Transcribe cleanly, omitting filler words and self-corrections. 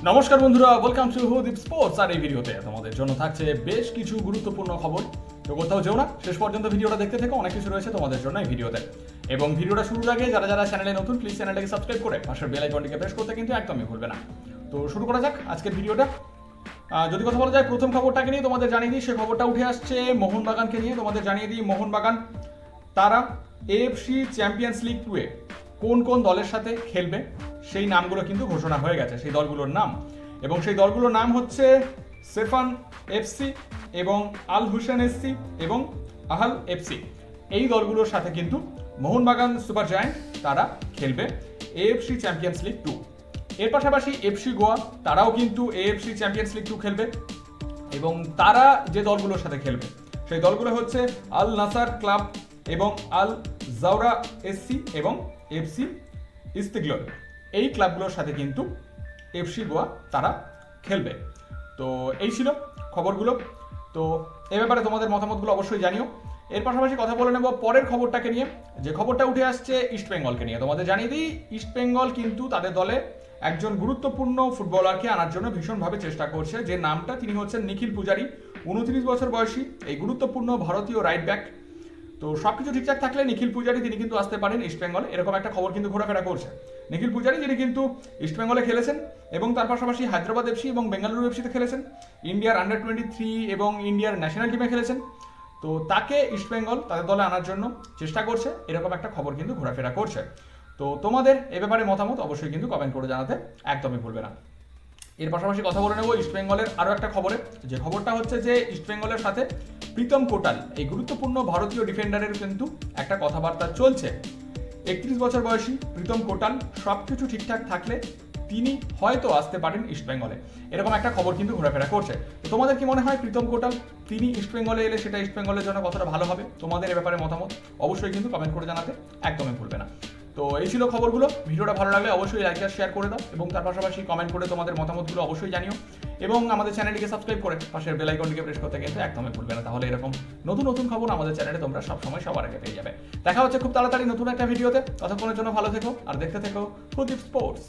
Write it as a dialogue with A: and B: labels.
A: নমস্কার বন্ধুরা, welcome to হুদীপ sports. আর এই ভিডিওতে তোমাদের জন্য থাকছে বেশ কিছু গুরুত্বপূর্ণ খবর। তো কোথাও যেও না, শেষ পর্যন্ত ভিডিওটা দেখতে থেকো, অনেক কিছু রয়েছে তোমাদের জন্য এই ভিডিওতে। এবং ভিডিওটা শুরুর আগে যারা যারা চ্যানেলে নতুন, প্লিজ চ্যানেলটাকে সাবস্ক্রাইব করে পাশের বেল আইকনটিকে প্রেস করতে কিন্তু একদমই ভুলবে না। তো শুরু করা যাক আজকের ভিডিওটা। যদি কথা বলা যায় প্রথম খবরটাকে নিয়ে, তোমাদের জানিয়ে দিই, সে খবরটা উঠে আসছে মোহনবাগানকে নিয়ে। তোমাদের জানিয়ে দিই, মোহনবাগান তারা এএফসি চ্যাম্পিয়ন্স লিগ 2 এ কোন কোন দলের সাথে খেলবে সেই নামগুলো কিন্তু ঘোষণা হয়ে গেছে, সেই দলগুলোর নাম। এবং সেই দলগুলোর নাম হচ্ছে সেফান এফসি এবং আল হুসেন এফসি এবং আহাল এফসি। এই দলগুলোর সাথে কিন্তু মোহনবাগান সুপার জায়ান্ট তারা খেলবে এএফসি চ্যাম্পিয়ন্স লিগ 2। এর পাশাপাশি এফসি গোয়া তারাও কিন্তু এএফসি চ্যাম্পিয়ন্স লিগ 2 খেলবে। এবং তারা যে দলগুলোর সাথে খেলবে সেই দলগুলো হচ্ছে আল নাসার ক্লাব এবং আল জাওরা এসসি এবং এফসি ইস্তিগলল। এই ক্লাবগুলোর সাথে কিন্তু এফসি গোয়া তারা খেলবে। তো এই ছিল খবরগুলো। তো এ ব্যাপারে তোমাদের মতামতগুলো অবশ্যই জানিও। এর পাশাপাশি কথা বলে নেব পরের খবরটাকে নিয়ে, যে খবরটা উঠে আসছে ইস্টবেঙ্গলকে নিয়ে। তোমাদের জানিয়ে দিই, ইস্টবেঙ্গল কিন্তু তাদের দলে একজন গুরুত্বপূর্ণ ফুটবলারকে আনার জন্য ভীষণভাবে চেষ্টা করছে, যে নামটা তিনি হচ্ছেন নিখিল পূজারি, 29 বছর বয়সী এই গুরুত্বপূর্ণ ভারতীয় রাইট ব্যাক। তো সবকিছু ঠিকঠাক থাকলে নিখিল পূজারি তিনি কিন্তু আসতে পারেন ইস্টবেঙ্গলে, এরকম একটা খবর কিন্তু ঘোরাফেরা করছে। নিখিল পূজারি যিনি কিন্তু ইস্টবেঙ্গলে খেলেছেন এবং তার পাশাপাশি হায়দ্রাবাদ এফসি এবং বেঙ্গালুরু এফসিতে খেলেছেন, ইন্ডিয়ার আন্ডার 23 এবং ইন্ডিয়ার ন্যাশনাল টিমে খেলেছেন। তো তাকে ইস্টবেঙ্গল তাদের দলে আনার জন্য চেষ্টা করছে, এরকম একটা খবর কিন্তু ঘোরাফেরা করছে। তো তোমাদের এ ব্যাপারে মতামত অবশ্যই কিন্তু কমেন্ট করে জানাতে একদমই ভুলবে না। এর পাশাপাশি কথা বলে নেব ইস্টবেঙ্গলের আরও একটা খবরে, যে খবরটা হচ্ছে যে ইস্টবেঙ্গলের সাথে প্রীতম কোটাল এই গুরুত্বপূর্ণ ভারতীয় ডিফেন্ডারের কিন্তু একটা কথাবার্তা চলছে। 31 বছর বয়সী প্রীতম কোটাল, সব কিছু ঠিকঠাক থাকলে তিনি হয়তো আসতে পারেন ইস্টবেঙ্গলে, এরকম একটা খবর কিন্তু ঘোরাফেরা করছে। তো তোমাদের কি মনে হয় প্রীতম কোটাল তিনি ইস্টবেঙ্গলে এলে সেটা ইস্টবেঙ্গলের জন্য কতটা ভালো হবে? তোমাদের এ ব্যাপারে মতামত অবশ্যই কিন্তু কমেন্ট করে জানাতে একদমই ভুলবে না। তো এই ছিল খবরগুলো। ভিডিওটা ভালো লাগলে অবশ্যই লাইক আর শেয়ার করে দাও এবং তার পাশাপাশি কমেন্ট করে তোমাদের মতামতগুলো অবশ্যই জানিও। এবং আমাদের চ্যানেলটিকে সাবস্ক্রাইব করে পাশের বেল আইকনটিকে প্রেস করতে কিন্তু একদমই ভুলবে না, তাহলে এরকম নতুন নতুন খবর আমাদের চ্যানেলে তোমরা সবসময় সবার আগে পেয়ে যাবে। দেখা হচ্ছে খুব তাড়াতাড়ি নতুন একটা ভিডিওতে। ততক্ষণের জন্য ভালো থেকো আর দেখতে থেকো হুদীপ স্পোর্টস।